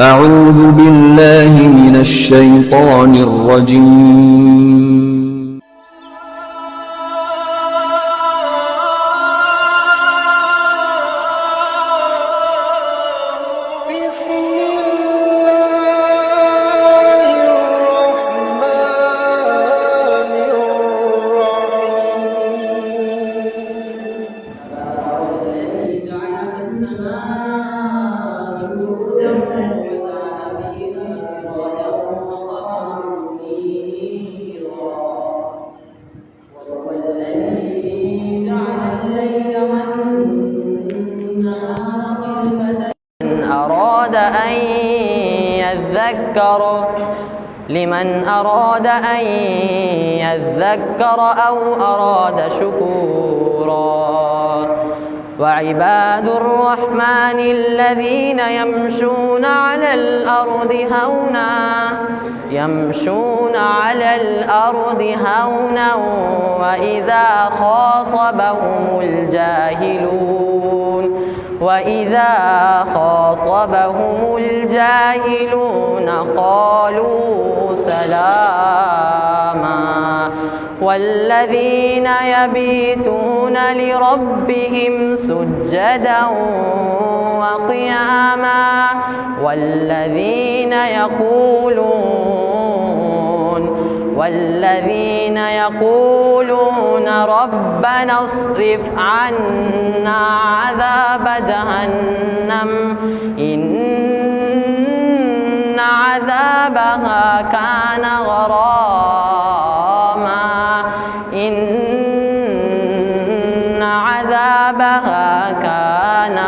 أعوذ بالله من الشيطان الرجيم لمن أراد أن يذكر أو أراد شكورا وعباد الرحمن الذين يمشون على الأرض هونا وإذا خاطبهم الجاهلون قالوا سلاما والذين يبيتون لربهم سجدا وقياما والذين يقولون ربنا اصرف عنا عذاب جهنم إن عذابها كان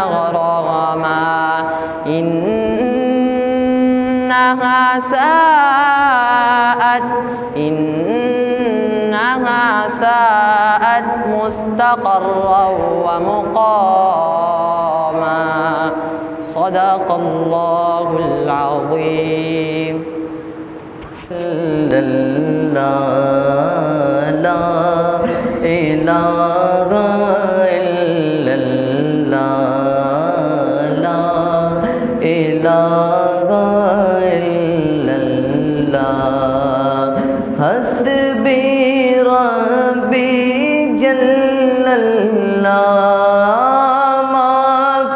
غراما إنها ساءت مستقرا ومقاما صدق الله العظيم. لا إله إلا الله لا إله إلا الله حسبي ربي جل الله ما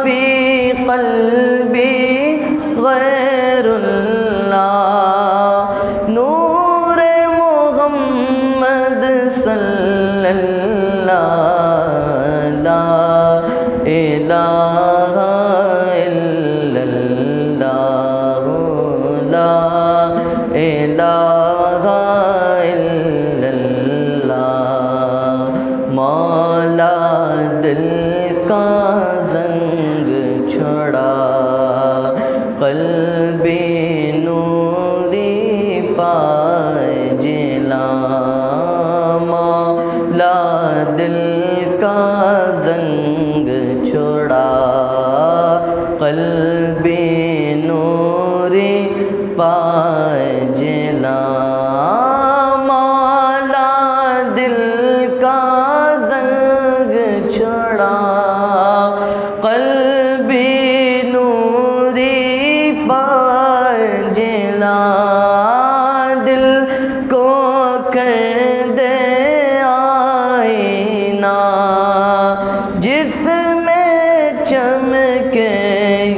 في قلبي غير الله نور محمد صلی اللہ لا الہ الا اللہ لا الہ الا اللہ مولا دل کا زنگ چھڑا قلبی نوری پائے جلا مولا دل کا زنگ چھڑا قلبی نوری پائے جلا مولا دل کا زنگ چھڑا قلبی نوری پائے جلا دل کو کر دے آئینہ جس میں چمکے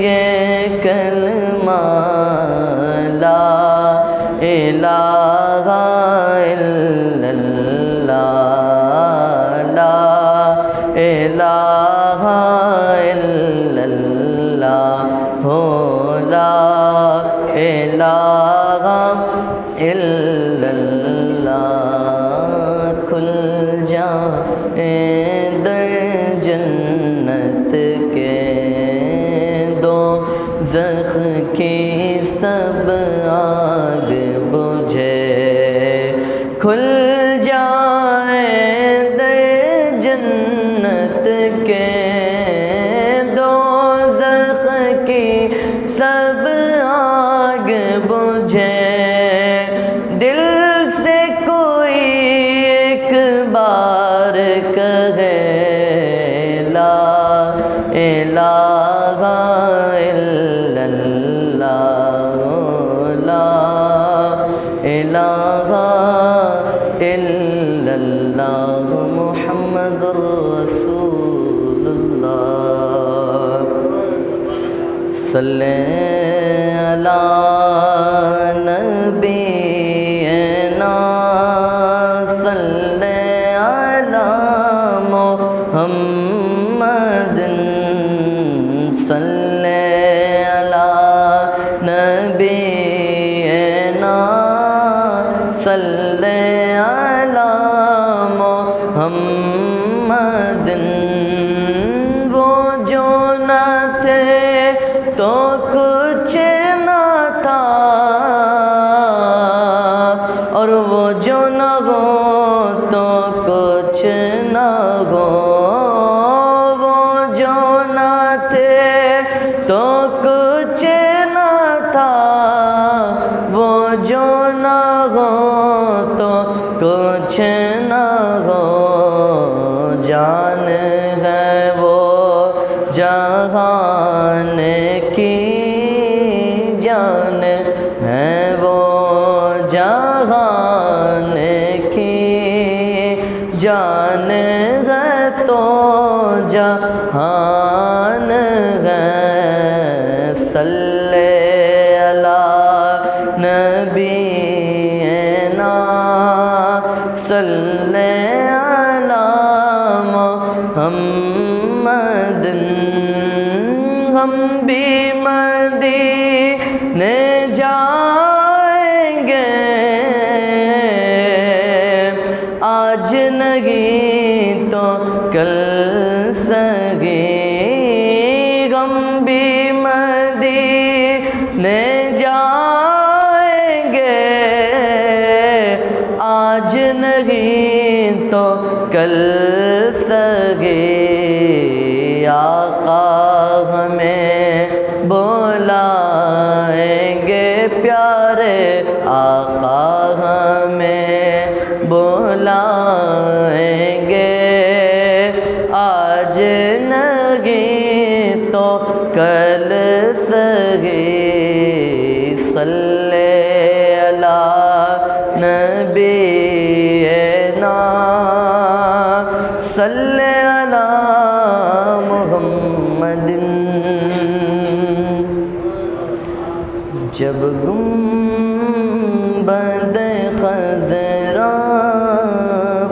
یہ کلمہ لا الہ الا اللہ لا الہ الا اللہ ہو لا الہ الا اللہ کھل جائیں در جنت کے دوزخ کی سب آگ بجھے کھل جائیں در جنت کے دوزخ کی سب آگ بجھے دل سے کوئی ایک بار کہے لا الہ الا اللہ صلی علی نبینا صلی علی محمد صلی علی نبینا صلی علی محمد وہ جو نہ تھے تو کچھ نہ تھا اور وہ جو نہ ہو تو کچھ نہ ہو وہ جو نہ تھے تو کچھ نہ تھا وہ جو نہ ہو تو کچھ نہ ہو جان ہے وہ جہان کی جان ہے وہ جہان کی جان ہے تو جہان ہے صلی علی نبینا صلی علی محمد ہم بھی مدینے جائیں گے آج نہیں تو کل سگے ہم بھی مدینے جائیں گے آج نہیں تو کل سگے آقا ہمیں بلائیں گے پیارے آقا ہمیں بلائیں گے آج نہیں تو کل سگے صلی علی نبینا صلی علی محمد جب گنبد خضرا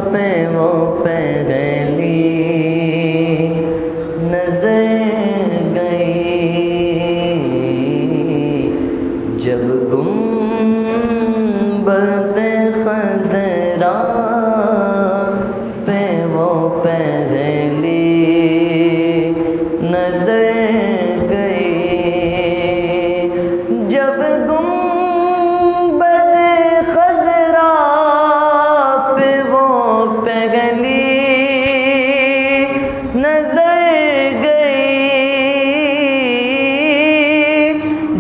پہ وہ پہلی نظر گئی جب گنبد خضرا پہ وہ پہلی نظر گئی جب گنبد خضرا پہ وہ پہلی نظر گئی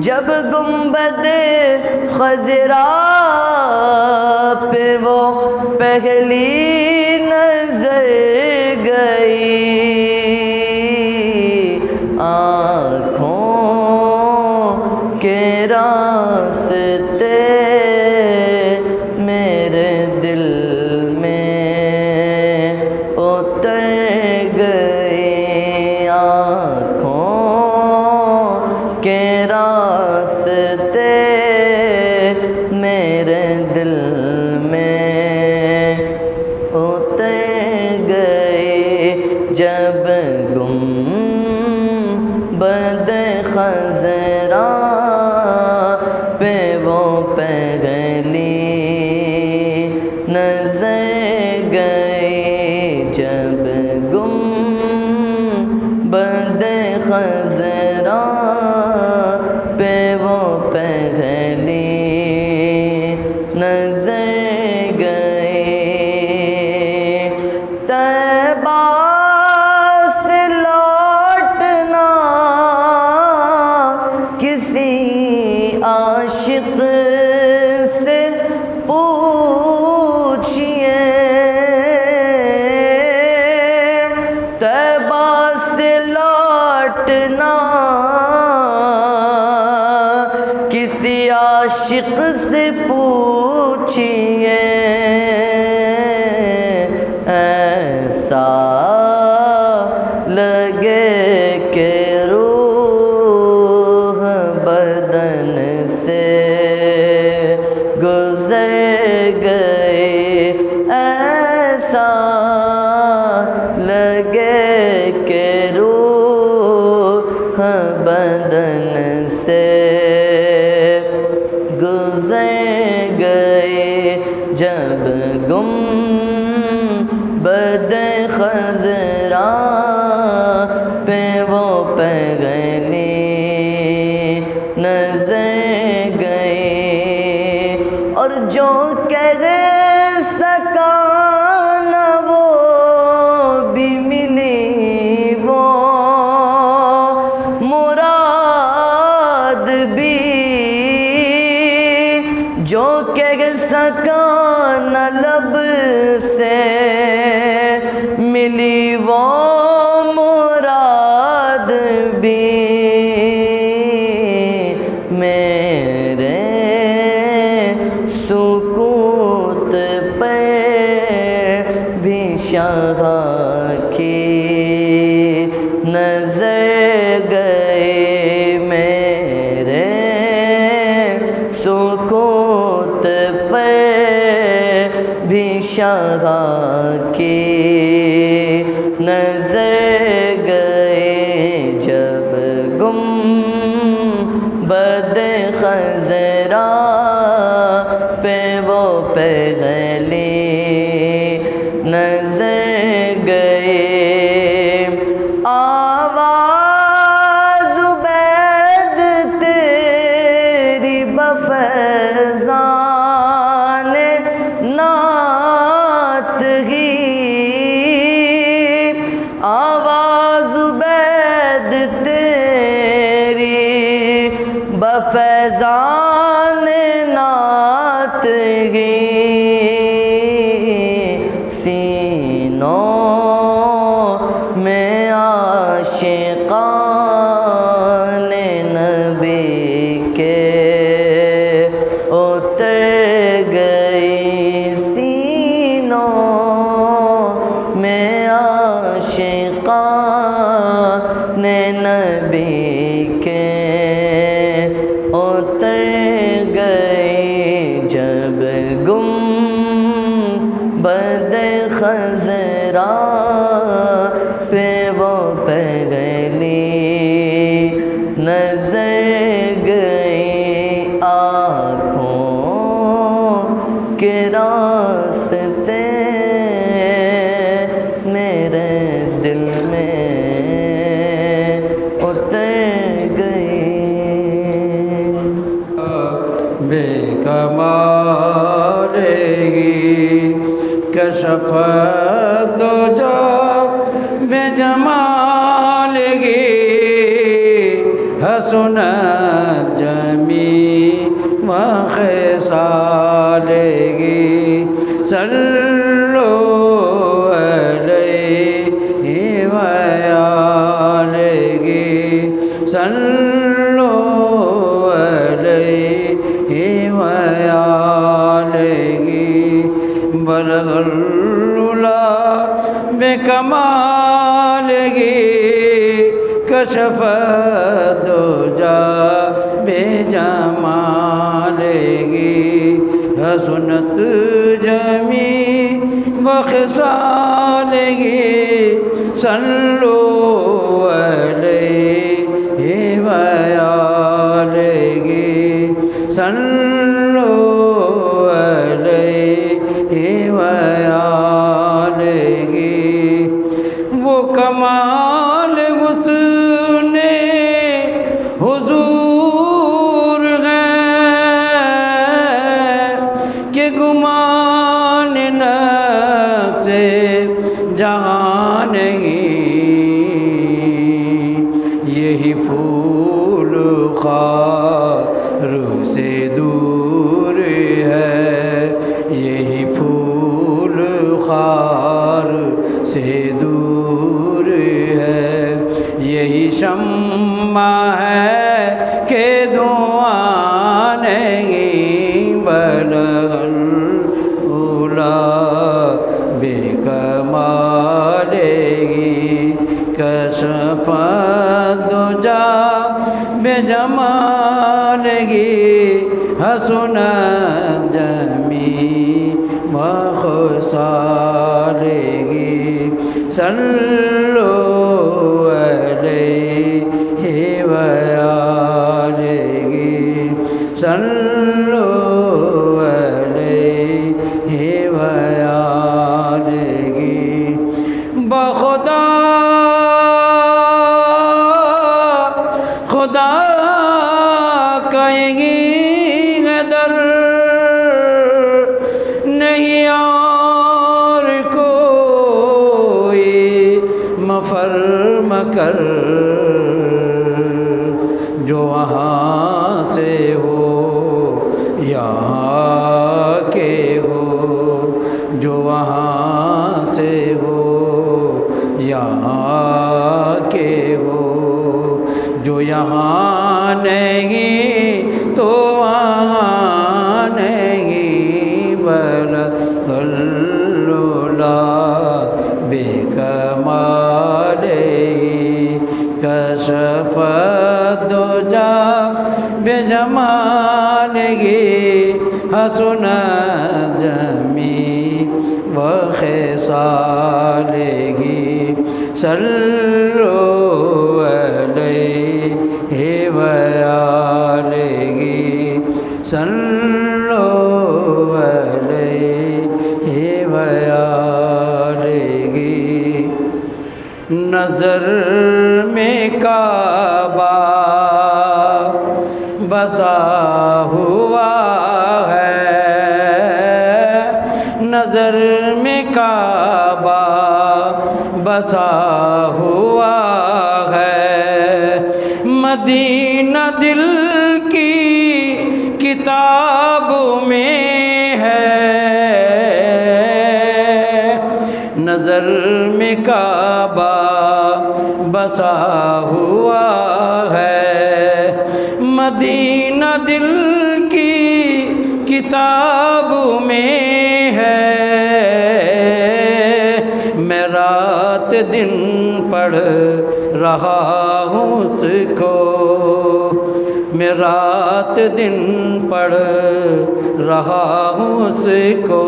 جب گنبد خضرا پہ وہ پہلی نظر گئی آنکھوں کے راستے میرے دل میں اتر گئی آنکھوں کے راستے میرے دل میں اتر گئے جب گنبد خضرا پہ وہ پہلی نظر گئی جب گنبد خضرا پہ وہ پہلی نظر گئی طیبہ سے لوٹنا کسی عاشق سے پوچھئے طیبہ سے لوٹنا کسی عاشق سے پوچھئے ایسا لگے کہ روح بدن سے گزر گئے ایسا لگے کہ روح بدن سے گزر گئے جب گنبد خضرا پہ وہ پگلی نظر گئی اور جو کہہ سکا نہ وہ بھی ملی وہ مراد بھی جو کہہ سکا نہ لب سے ملی وہ مراد بھی میرے سکوت پہ بھی شاہ کی نظر گئی میرے سکوت پہ بھی شاہ کی نظر گئے جب گنبد خضرا پہ وہ پگلی نظر گئے آواز عبید تیری بفیضان نعت ہی آواز عبید تیری بفیضان نعت ہی سینوں میں عاشقان نبی کے اتر گئی سینوں میں عاشقان نبی کے اتر گئی جب گنبد خضرا پہ وہ پگلی نظر گئی آنکھوں کے راستے میرے دل میں اتر گئی بے کمال ہی کشف دجا بے جمال ہی حسنت جمیع و خصال ہی صلو علیہ و آلہ صلو علیہ و آلہ بلغ العلا بکمالہ کشف الدجا بجمالہ حسنت جمیع و خصالہ صلو علیہ و آلہ صلو علیہ و آلہ وہ کمال حسن حضور ہے کہ گمان نقص جہاں نہیں یہی پھول خار سے دور ہے یہی پھول خار سے دور ہے یہی شمع ہے کہ دعا نہیں بلغ العلا بکمالہ کشف الدجا بجمالہ حسنت جمیع خصالہ صلوا علیہ وآلہ صلوا علیہ وآلہ بخدا خدا کہیں گی در نہیں اور کوئی مفر مکر جو وہاں سے ہو یہاں کے ہو جو وہاں سے ہو یہاں کے ہو جو یہاں نہیں تو وہاں نہیں بلغ اللہ بے کمال کشف الدجا بے جمال حسنت جمیع خصالہ صلوا علیہ وآلہ صلوا علیہ وآلہ نظر میں کعبہ بسا ہوا ہے نظر میں کعبہ بسا ہوا ہے مدینہ دل کی کتاب میں ہے نظر میں کعبہ بسا ہوا ہے مدینہ دل کی کتاب میں ہے میں رات دن پڑھ رہا ہوں اس کو میں رات دن پڑھ رہا ہوں اس کو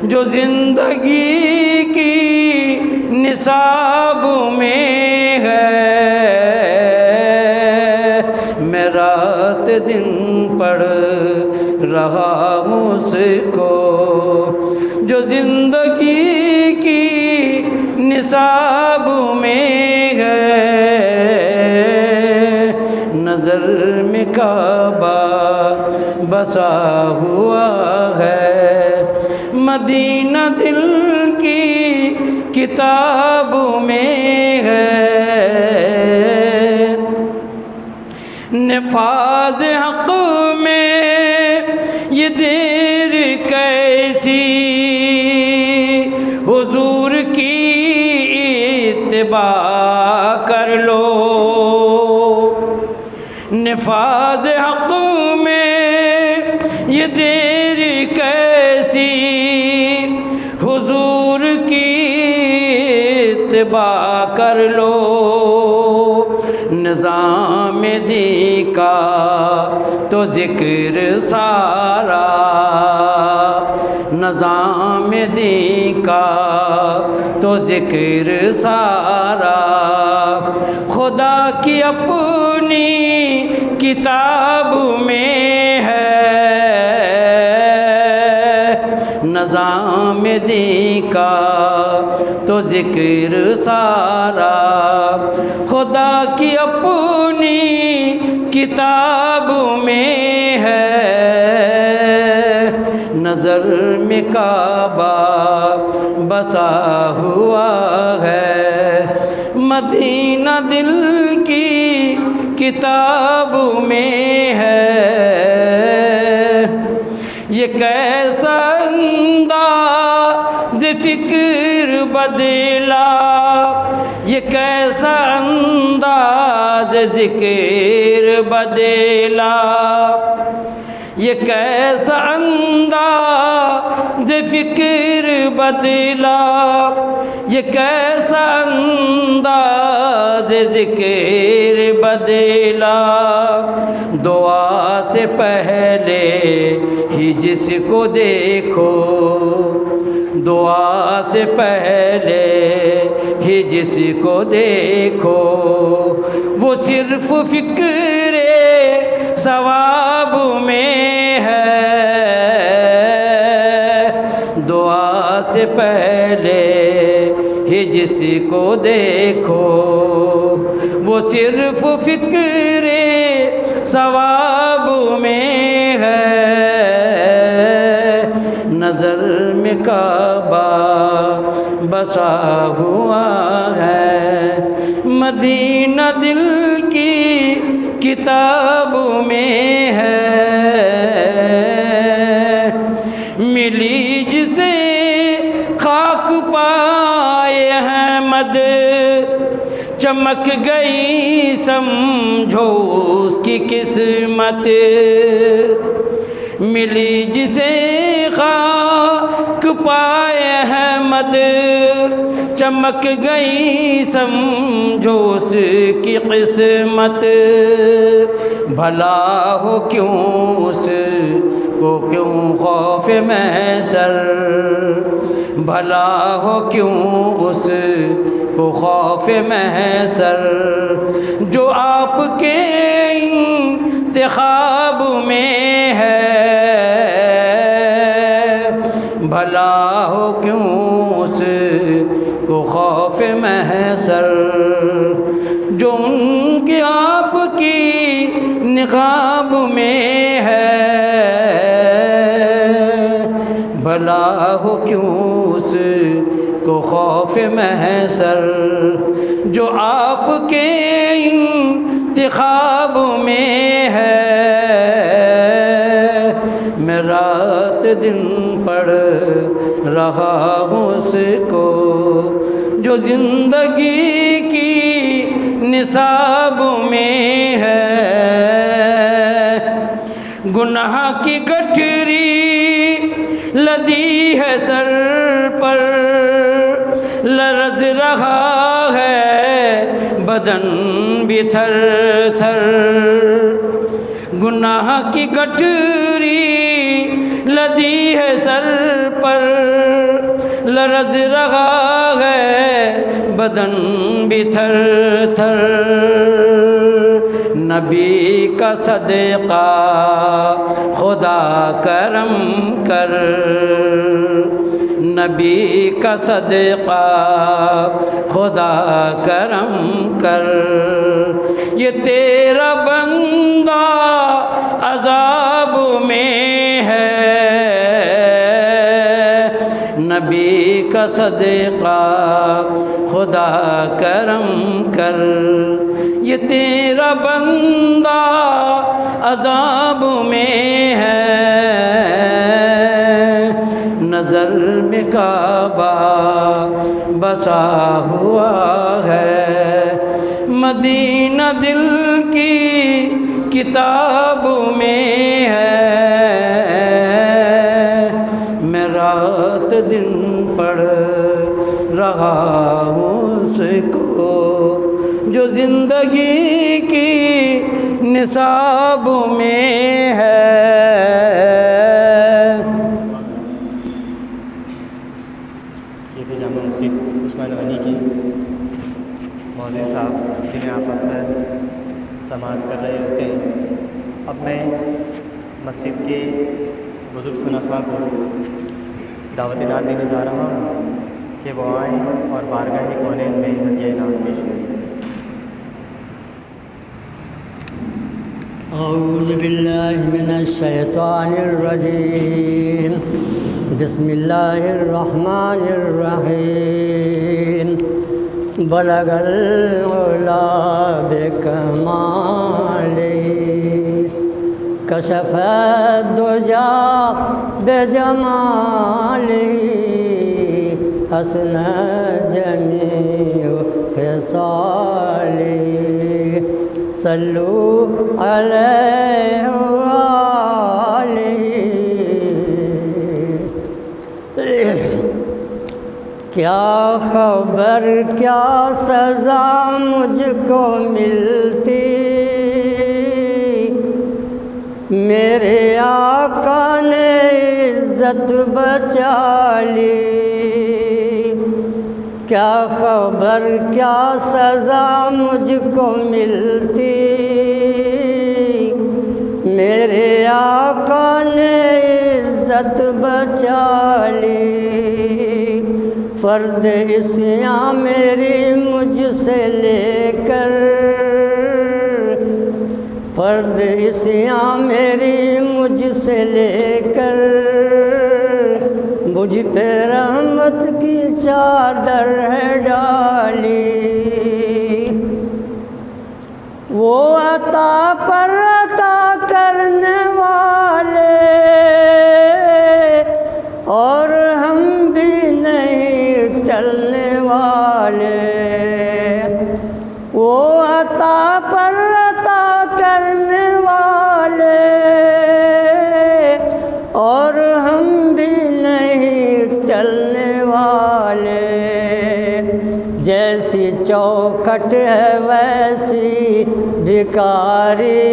جو زندگی کی نصاب میں ہے میں رات دن پڑھ رہا ہوں اس کو جو زندگی کی نصاب میں ہے نظر میں کعبہ بسا ہوا ہے مدینہ دل کی کتاب میں ہے نفاذ حق میں یہ دیر کیسی حضور کی اتباع کر لو نفاذ حق میں یہ دیر کیسی حضور کی اتباع کر لو نظام دی کا تو ذکر سارا نظام دی کا تو ذکر سارا خدا کی اپنی کتاب میں ہے نظام دی کا تو ذکر سارا خدا کی اپنی کتاب میں ہے نظر میں کعبہ بسا ہوا ہے مدینہ دل کی کتاب میں ہے یہ کیسا انداز فکر بدلا یہ کیسا انداز ذکر بدلا یہ کیسا انداز فکر بدلا یہ کیسا انداز ذکر بدلا دعا سے پہلے ہی جس کو دیکھو، دعا سے پہلے ہی جس کو دیکھو، وہ صرف فکر ثواب میں ہے، دعا سے پہلے ہی جس کو دیکھو، وہ صرف فکر ثواب میں ہے، نظر میں کعبہ بسا ہوا ہے، مدینہ دل کی کتاب میں ہے، ملی جسے خاک پائے احمد، چمک گئی سمجھو اس کی قسمت، ملی جسے خاک پائے احمد، چمک گئی سمجھو اس کی قسمت، بھلا ہو کیوں اس کو کیوں خوف محشر، بھلا ہو کیوں اس کو خوف محشر، جو آپ کے انتخاب میں ہے، بھلا ہو کیوں اس کو خوف محشر، جو ان کے آپ کی نقاب میں ہے، بھلا ہو کیوں اس کو خوف محشر، جو آپ کے انتخاب میں ہے، میں رات دن پڑھ رہا ہوں اس کو، جو زندگی کی نصاب میں ہے، گناہ کی گٹھری لدی ہے سر پر، لرز رہا ہے بدن بھی تھر تھر، گناہ کی گٹھری لدی ہے سر پر، لرز رہا ہے بدن بھی تھر تھر، نبی کا صدقہ خدا کرم کر، نبی کا صدقہ خدا کرم کر، یہ تیرا بندہ عذاب میں ہے، نبی کا صدقہ خدا کرم کر، یہ تیرا بندہ عذاب میں ہے، نظر میں کعبہ بسا ہوا ہے، مدینہ دل کی کتاب میں ہے، میں رات دن پڑھ رہا ہوں اس کو، جو زندگی کی نصاب میں ہے۔ یہ تھے جامع مسجد عثمان غنی کی مؤذن صاحب، جنہیں آپ اکثر سماعت کر رہے ہوتے ہیں۔ اب میں مسجد کے بزرگ صنفاء کو دعوت نعت دینے جا رہا ہوں کہ وہ آئیں اور بارگاہ کونین میں ہدیہ نعت پیش کریں۔ اعوذ باللہ من الشیطان الرجیم، بسم اللہ الرحمن الرحیم، بلغ العلا بکمالہ، کشف الدجا بجمالہ، حسن جمیع خصالہ، صلو علیہ وآلہ۔ کیا خبر کیا سزا مجھ کو ملتی، میرے آقا نے عزت بچا لی، کیا خبر کیا سزا مجھ کو ملتی، میرے آقا نے عزت بچا لی، فرض عصیاں میری مجھ سے لے کر، فرض عصیاں میری مجھ سے لے کر، مجھ پہ رحمت کی چادر ہے ڈالی، وہ عطا پر عطا کرنے والے اور ہم بھی نہیں ٹلنے والے، وہ عطا پر عطا کرنے والے اور ہم بھی نہیں ٹلنے والے، جیسی چوکھٹ ہے ویسی بھکاری،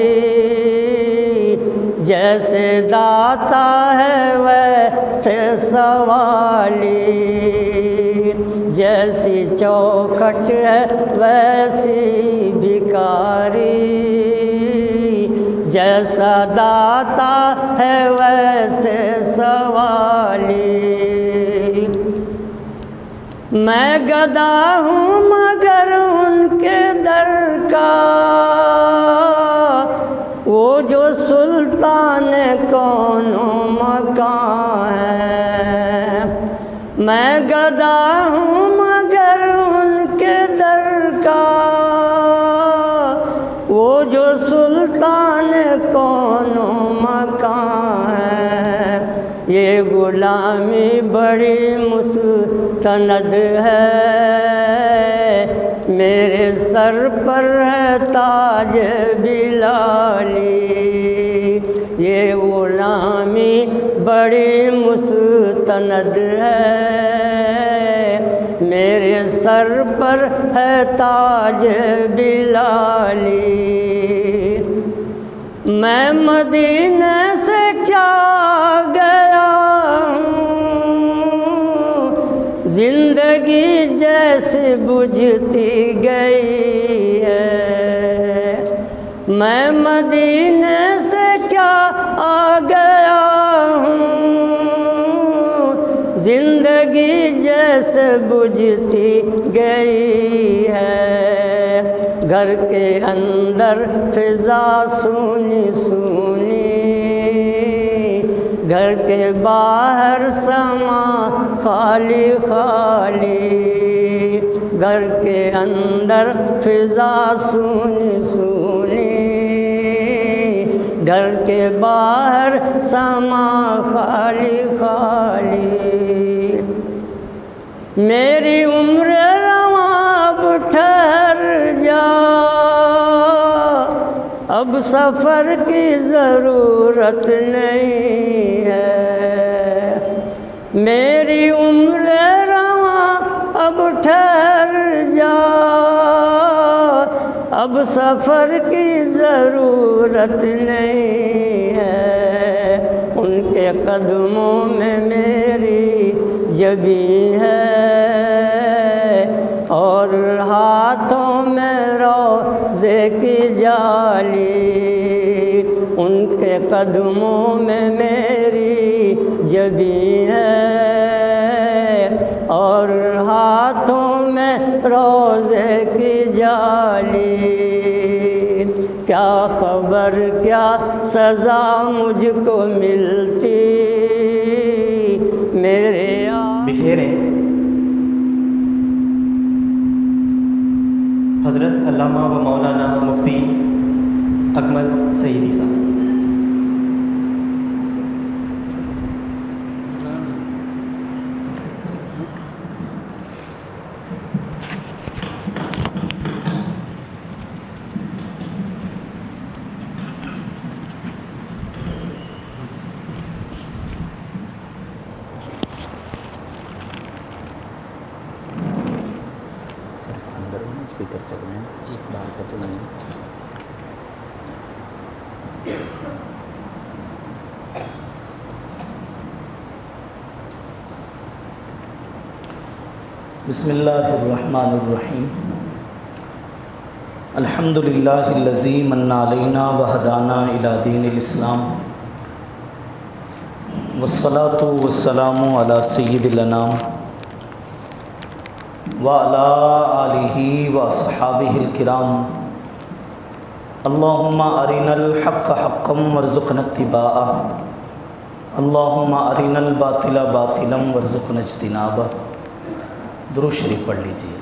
جیسے داتا ہے ویسے سوالی، جیسی چوکھٹ ہے ویسی بھکاری، جیسا داتا ہے ویسے سوالی، میں گدا ہوں مگر ان کے در کا، وہ جو سلطان کون و مکان ہے، میں گدا ہوں مگر ان کے در کا، وہ جو سلطان کون و مکان ہے، یہ غلامی بڑی مستند ہے، میرے سر پر ہے تاج بلالی، یہ غلامی بڑی مستند ہے، میرے سر پر ہے تاج بلالی، میں مدینے سے کیا گیا ہوں، زندگی جیسے بجھتی گئی ہے، میں مدینے سے کیا آ گیا ہوں، زندگی جیسے بجھتی گئی ہے، گھر کے اندر فضا سونی سونی، گھر کے باہر سما خالی خالی، گھر کے اندر فضا سونی سونی، گھر کے باہر سما خالی خالی، میری عمر رواں اب ٹھہر جا، اب سفر کی ضرورت نہیں ہے، میری عمر رواں اب ٹھہر جا، اب سفر کی ضرورت نہیں ہے، ان کے قدموں میں میری جبی ہے اور ہاتھوں میں روزے کی جالی، ان کے قدموں میں میری جبی ہے اور ہاتھوں میں روزے کی جالی، کیا خبر کیا سزا مجھ کو ملتی، میرے بکھیریں حضرت علامہ و مولانا مفتی اکمل سعیدی صاحب۔ اسپیکر چل رہے ہیں جی، باہر کا تو نہیں۔ بسم اللہ الرحمن الرحیم الحمد للہ الذی من علینا وہدانا الی دین الاسلام والصلاة والسلام علی سید الانام وعلی آلہ واصحابہ الکرام اللہم ارنا الحق حقا وارزقنا اتباعہ اللہم ارنا الباطل باطلا وارزقنا اجتنابہ۔ درود شریف پڑھ لیجیے۔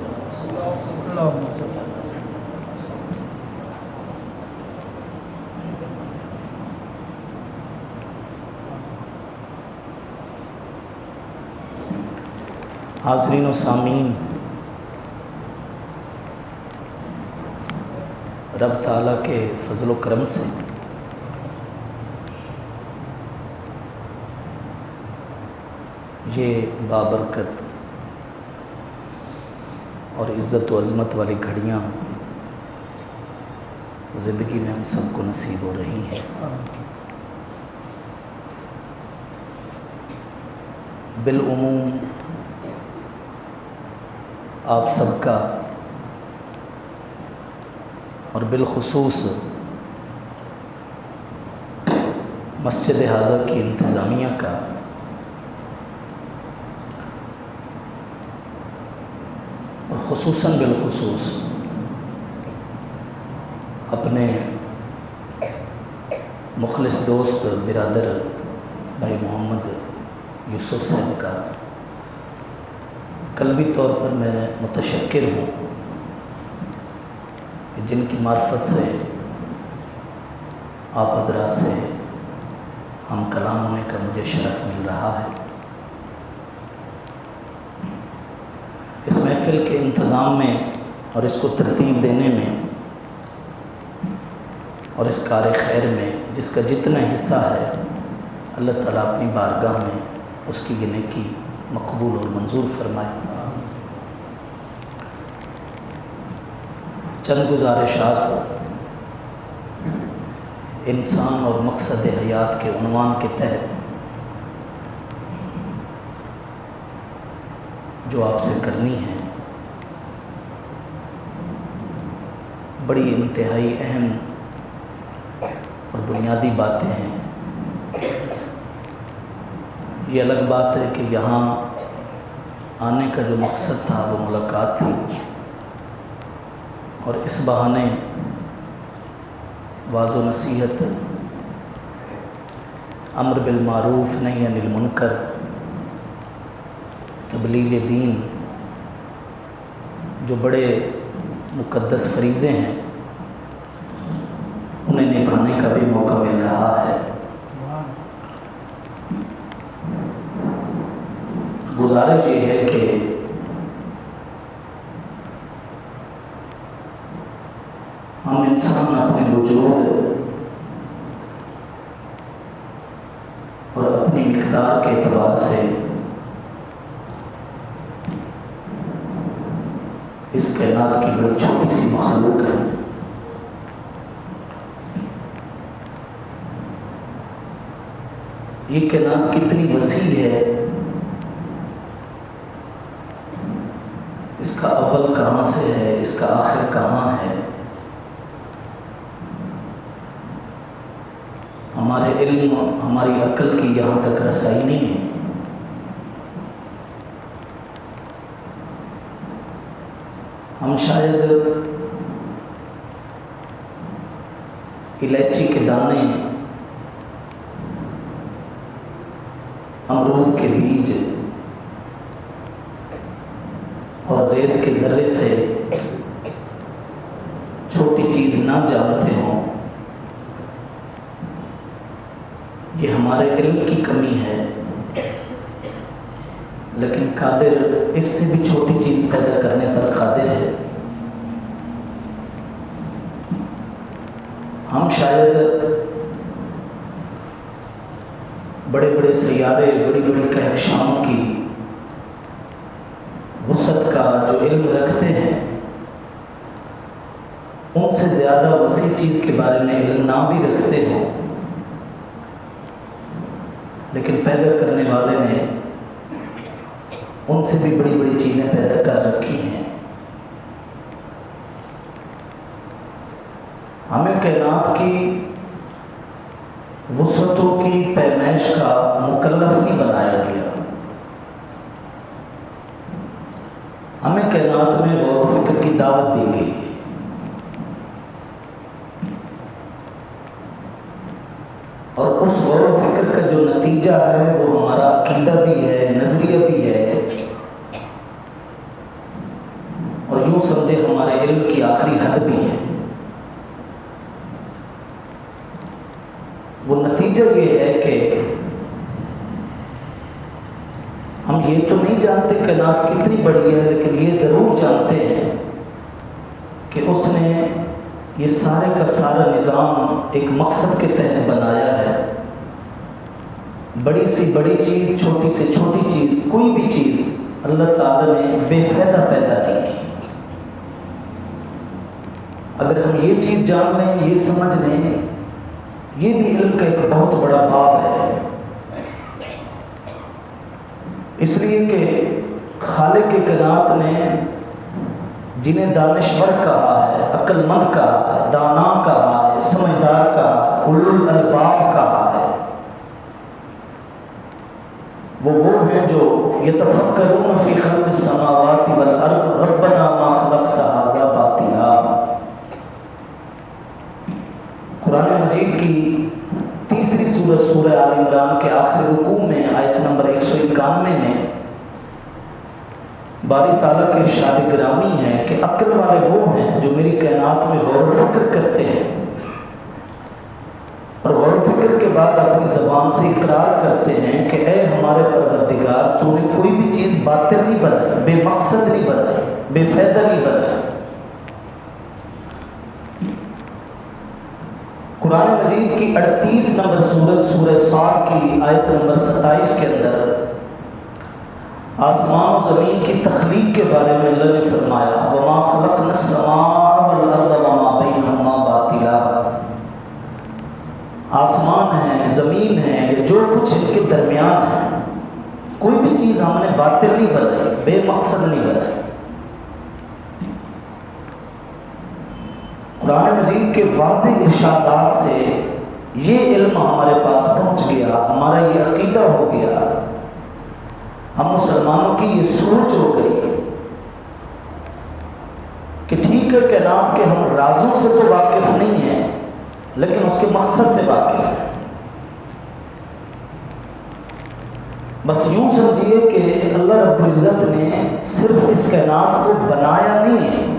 حاضرین و سامعین، رب تعالیٰ کے فضل و کرم سے یہ بابرکت اور عزت و عظمت والی گھڑیاں زندگی میں ہم سب کو نصیب ہو رہی ہیں۔ بالعموم آپ سب کا اور بالخصوص مسجد حاضہ کی انتظامیہ کا اور خصوصاً بالخصوص اپنے مخلص دوست برادر بھائی محمد یوسف صاحب کا قلبی طور پر میں متشکر ہوں کہ جن کی معرفت سے آپ حضرات سے ہم کلام ہونے کا مجھے شرف مل رہا ہے۔ اس محفل کے انتظام میں اور اس کو ترتیب دینے میں اور اس کار خیر میں جس کا جتنا حصہ ہے اللہ تعالیٰ اپنی بارگاہ میں اس کی یہ نیکی مقبول اور منظور فرمائے۔ چند گزارشات انسان اور مقصد حیات کے عنوان کے تحت جو آپ سے کرنی ہے، بڑی انتہائی اہم اور بنیادی باتیں ہیں۔ یہ الگ بات ہے کہ یہاں آنے کا جو مقصد تھا وہ ملاقات تھی، اور اس بہانے واعظ و نصیحت، امر بالمعروف نہی عن المنکر، تبلیغ دین، جو بڑے مقدس فریضے ہیں انہیں نبھانے کا بھی موقع مل رہا ہے۔ گزارش یہ ہے کہ ہم انسان اپنے وجود اور اپنی مقدار کے اعتبار سے اس کائنات کی بڑی چھوٹی سی مخلوق ہے۔ یہ کائنات کتنی وسیع ہے، اس کا اول کہاں سے ہے، اس کا آخر کہاں ہے، ہمارے علم ہماری عقل کی یہاں تک رسائی نہیں ہے۔ ہم شاید الائچی کے دانے، امرود کے بیج اور ریت کے ذرے سے چھوٹی چیز نہ جانتے ہوں۔ یہ ہمارے علم کی کمی ہے، لیکن قادر اس سے بھی چھوٹی چیز پیدا کرنے پر قادر ہے۔ ہم شاید بڑے بڑے سیارے، بڑی بڑی کہکشاؤں کی وسعت کا جو علم رکھتے ہیں، ان سے زیادہ وسیع چیز کے بارے میں علم نہ بھی رکھتے ہوں، لیکن پیدا کرنے والے نے ان سے بھی بڑی بڑی چیزیں پیدا کر رکھی ہیں. ہمیں کائنات کی وسعتوں کی پیمائش کا مکلف نہیں بنایا گیا. ہمیں کائنات میں غور و فکر کی دعوت دی گئی ہے. اور اس غور و فکر کا جو نتیجہ ہے وہ ہمارا عقیدہ بھی ہے، نظریہ بھی ہے، اور یوں سمجھے ہمارے علم کی آخری حد بھی ہے. وہ نتیجہ یہ ہے کہ ہم یہ تو نہیں جانتے کائنات کتنی بڑی ہے، لیکن یہ ضرور جانتے ہیں کہ اس نے یہ سارے کا سارا نظام ایک مقصد کے تحت بنایا ہے. بڑی سی بڑی چیز، چھوٹی سے چھوٹی چیز، کوئی بھی چیز اللہ تعالیٰ نے بے فائدہ پیدا نہیں کی. اگر ہم یہ چیز جان لیں، یہ سمجھ لیں، یہ بھی علم کا ایک بہت بڑا باب ہے. اس لیے کہ خالق کائنات نے جنہیں دانشور کہا ہے، عقل مند کہا ہے، دانا کہا ہے، سمجھدار کہا ہے، اولو الالباب کہا ہے، وہ ہیں جو یتفکرون فی خلق السماوات والارض ربنا ما خلقت ھذا باطلا. قرآن مجید کی تیسری سورت سورہ آل عمران کے آخری رکوع میں آیت نمبر 191 میں باری تعالیٰ کے ارشاد گرامی ہے کہ عقل والے وہ ہیں جو میری کائنات میں غور و فکر کرتے ہیں، اور غور و فکر کے بعد اپنی زبان سے اقرار کرتے ہیں کہ اے ہمارے پروردگار، تو نے کوئی بھی چیز باطل نہیں بنائی، بے مقصد نہیں بنائی، بے فائدہ نہیں بنائی. قرآن مجید کی 38 نمبر سورت سورہ صاد کی آیت نمبر 27 کے اندر آسمان و زمین کی تخلیق کے بارے میں اللہ نے فرمایا وَمَا خَلَقْنَا السَّمَاءَ وَالْأَرْضَ وَمَا بَيْنَهُمَا بَاطِلًا. آسمان ہے، زمین ہے، یہ جو کچھ ان کے درمیان ہے، کوئی بھی چیز ہم نے باطل نہیں بنائی، بے مقصد نہیں بنائی. قرآن مجید کے واضح ارشادات سے یہ علم ہمارے پاس پہنچ گیا، ہمارا یہ عقیدہ ہو گیا، ہم مسلمانوں کی یہ سوچ ہو گئی کہ ٹھیک ہے کائنات کے ہم رازوں سے تو واقف نہیں ہیں، لیکن اس کے مقصد سے واقف ہیں. بس یوں سمجھیے کہ اللہ رب العزت نے صرف اس کائنات کو بنایا نہیں ہے،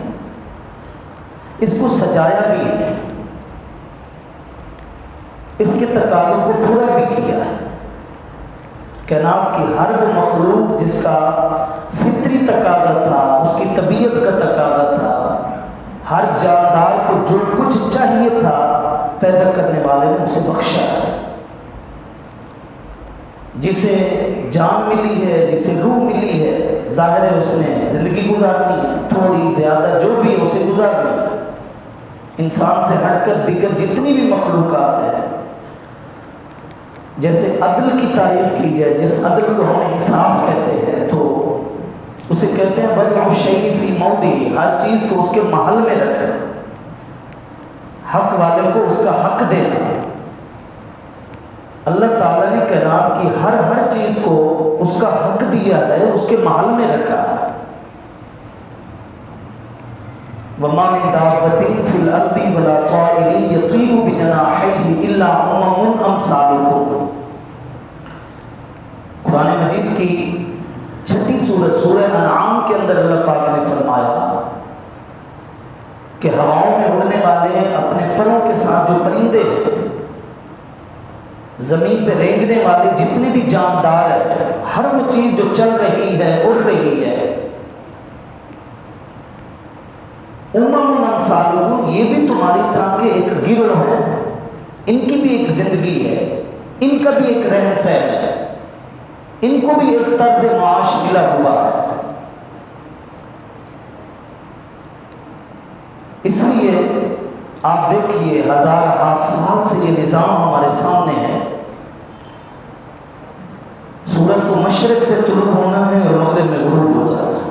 اس کو سجایا بھی ہے، اس کے تقاضوں کو پورا بھی کیا ہے. کائنات کی ہر وہ مخلوق جس کا فطری تقاضا تھا، اس کی طبیعت کا تقاضا تھا، ہر جاندار کو جو کچھ چاہیے تھا پیدا کرنے والے نے اسے بخشا ہے. جسے جان ملی ہے، جسے روح ملی ہے، ظاہر ہے اس نے زندگی گزارنی ہے، تھوڑی زیادہ جو بھی ہے اسے گزارنی ہے. انسان سے ہٹ کر دیگر جتنی بھی مخلوقات ہیں، جیسے عدل کی تعریف کی جائے، جس عدل کو ہم انصاف کہتے ہیں، تو اسے کہتے ہیں وضع الشیء فی موضعہ، ہر چیز کو اس کے محل میں رکھنا، حق والے کو اس کا حق دینا. اللہ تعالیٰ نے کائنات کی ہر چیز کو اس کا حق دیا ہے، اس کے محل میں رکھا ہے. وَمَا مِن دَابَّةٍ فِي الْأَرْضِ وَلَا طَائِرٍ يَطِيرُ بِجَنَاحَيْهِ إِلَّا أُمَمٌ أَمْثَالُكُمْ. قرآن مجید کی 6 سورت سورہ انعام کے اندر اللہ پاک نے فرمایا کہ ہواؤں میں اڑنے والے اپنے پروں کے ساتھ جو پرندے ہیں، زمین پہ رینگنے والے جتنے بھی جاندار ہیں، ہر وہ چیز جو چل رہی ہے، اڑ رہی ہے، امثالکم، یہ بھی تمہاری طرح کے ایک گروہ ہیں، ان کی بھی ایک زندگی ہے، ان کا بھی ایک رہن سہن ہے، ان کو بھی ایک طرز معاش ملا ہوا ہے. اس لیے آپ دیکھیے 1000 سال سے یہ نظام ہمارے سامنے ہے. سورج کو مشرق سے طلوع ہونا ہے اور مغرب مغرب میں غروب ہو جانا ہے۔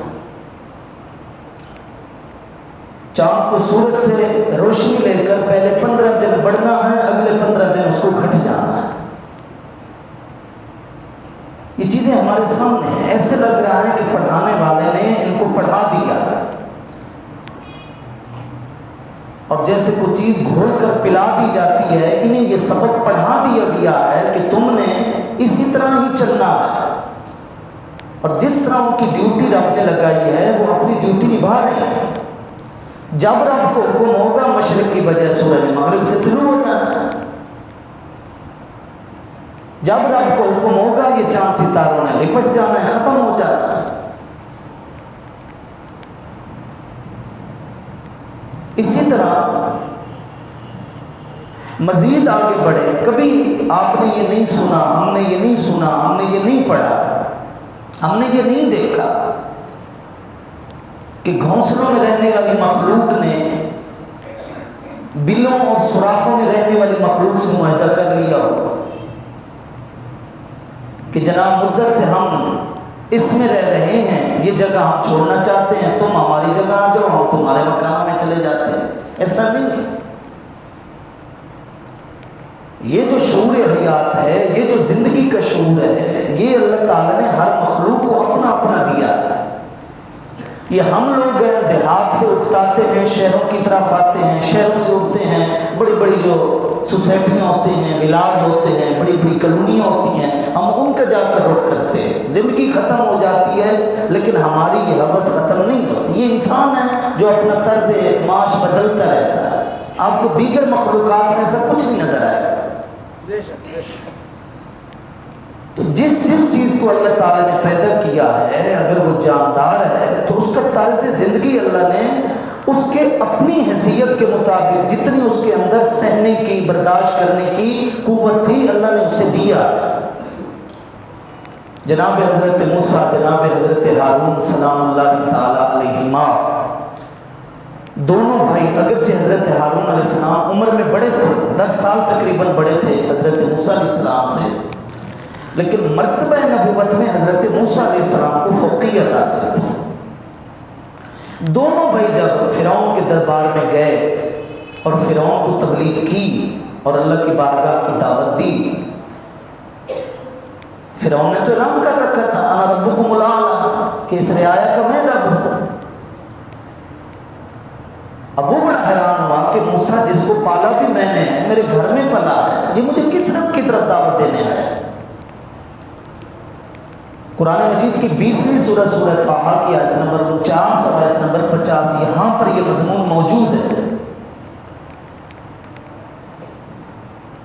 چاند کو سورج سے روشنی لے کر پہلے 15 دن بڑھنا ہے، اگلے 15 دن اس کو گھٹ جانا ہے۔ یہ چیزیں ہمارے سامنے ہیں، ایسے لگ رہا ہے کہ پڑھانے والے نے ان کو پڑھا دیا اور جیسے کوئی چیز گھول کر پلا دی جاتی ہے، انہیں یہ سبق پڑھا دیا گیا ہے کہ تم نے اسی طرح ہی چلنا ہے، اور جس طرح ان کی ڈیوٹی رب نے لگائی ہے وہ اپنی ڈیوٹی نبھا رہے ہیں۔ جب رب کو حکم ہوگا مشرق کی بجائے سورج مغرب سے طلوع ہو جانا ہے، جب رب کو حکم ہوگا یہ چاند ستاروں نے لپٹ جانا ہے، ختم ہو جانا ہے۔ اسی طرح مزید آگے بڑھے، کبھی آپ نے یہ نہیں سنا، ہم نے یہ نہیں سنا، ہم نے یہ نہیں پڑھا، ہم نے یہ نہیں دیکھا کہ گھونسلوں میں رہنے والی مخلوق نے بلوں اور سوراخوں میں رہنے والی مخلوق سے معاہدہ کر لیا ہو کہ جناب مدت سے ہم اس میں رہ رہے ہیں، یہ جگہ ہم چھوڑنا چاہتے ہیں، تم ہماری جگہ آ جاؤ، ہم تمہارے مکان میں چلے جاتے ہیں۔ ایسا نہیں ہے۔ یہ جو شعور حیات ہے، یہ جو زندگی کا شعور ہے، یہ اللہ تعالیٰ نے ہر مخلوق کو اپنا اپنا دیا ہے۔ یہ ہم لوگ دیہات سے اکتاتے ہیں، شہروں کی طرف آتے ہیں، شہروں سے اٹھتے ہیں، بڑی بڑی جو سوسائٹیاں ہوتی ہیں، ولاز ہوتے ہیں، بڑی بڑی کالونیاں ہوتی ہیں، ہم ان کا جا کر رخ کرتے ہیں۔ زندگی ختم ہو جاتی ہے لیکن ہماری یہ حوث ختم نہیں ہوتی۔ یہ انسان ہے جو اپنا طرز معاش بدلتا رہتا ہے۔ آپ کو دیگر مخلوقات میں ایسا کچھ نہیں نظر آئے گا۔ تو جس چیز کو اللہ تعالیٰ نے پیدا کیا ہے، اگر وہ جاندار ہے تو اس کا طرز زندگی اللہ نے اس کے اپنی حیثیت کے مطابق جتنی اس کے اندر سہنے کی، برداشت کرنے کی قوت تھی، اللہ نے اسے دیا۔ جناب حضرت موسیٰ، جناب حضرت ہارون سلام اللہ تعالیٰ علیہما، دونوں بھائی، اگرچہ حضرت ہارون علیہ السلام عمر میں بڑے تھے، 10 سال تقریباً بڑے تھے حضرت موسیٰ علیہ السلام سے، لیکن مرتبہ نبوت میں حضرت موسیٰ علیہ السلام کو فوقیت حاصل تھی۔ دونوں بھائی جب فرعون کے دربار میں گئے اور فرعون کو تبلیغ کی اور اللہ کی بارگاہ کی دعوت دی، فرعون نے تو اعلان کر رکھا تھا انا ربکم الاعلی، کہ اس رعایا کا میں رب ہوں۔ اب وہ بڑا حیران ہوا کہ موسیٰ جس کو پالا بھی میں نے ہے، میرے گھر میں پلا ہے، یہ مجھے کس رب کی طرف دعوت دینے آیا ہے؟ قرآن مجید کی 20ویں سورہ طٰہٰ کی آیت نمبر 49 اور آیت نمبر 50، یہاں پر یہ مضمون موجود ہے۔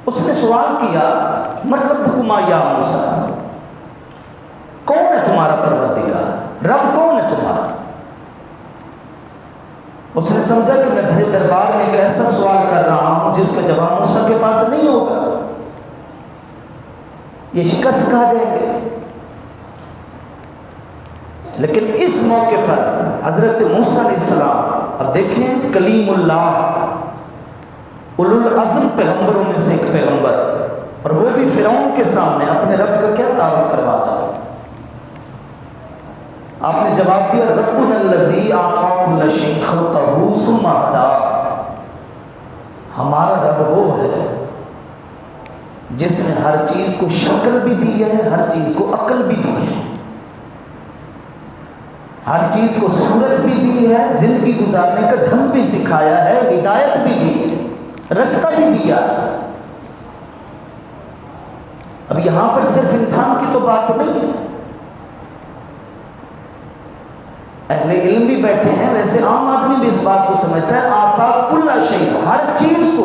اس نے سوال کیا من ربکما یا موسیٰ، کون ہے تمہارا پروردگار، رب کون ہے تمہارا؟ اس نے سمجھا کہ میں بھرے دربار میں ایک ایسا سوال کر رہا ہوں جس کا جواب موسیٰ کے پاس نہیں ہوگا، یہ شکست کھا جائیں گے۔ لیکن اس موقع پر حضرت موسیٰ علیہ السلام، اب دیکھیں کلیم اللہ، اولو العزم پیغمبروں میں سے ایک پیغمبر، اور وہ بھی فرعون کے سامنے اپنے رب کا کیا تعارف کروا رہا ہے؟ آپ نے جواب دیا ربنا الذی اعطی کل شیء خلقہ ثم ہدی، ہمارا رب وہ ہے جس نے ہر چیز کو شکل بھی دی ہے، ہر چیز کو عقل بھی دی ہے، ہر چیز کو صورت بھی دی ہے، زندگی گزارنے کا ڈھنگ بھی سکھایا ہے، ہدایت بھی دی ہے، رستہ بھی دیا۔ اب یہاں پر صرف انسان کی تو بات نہیں ہے، اہل علم بھی بیٹھے ہیں، ویسے عام آدمی بھی اس بات کو سمجھتا ہے آتا کل شیء، ہر چیز کو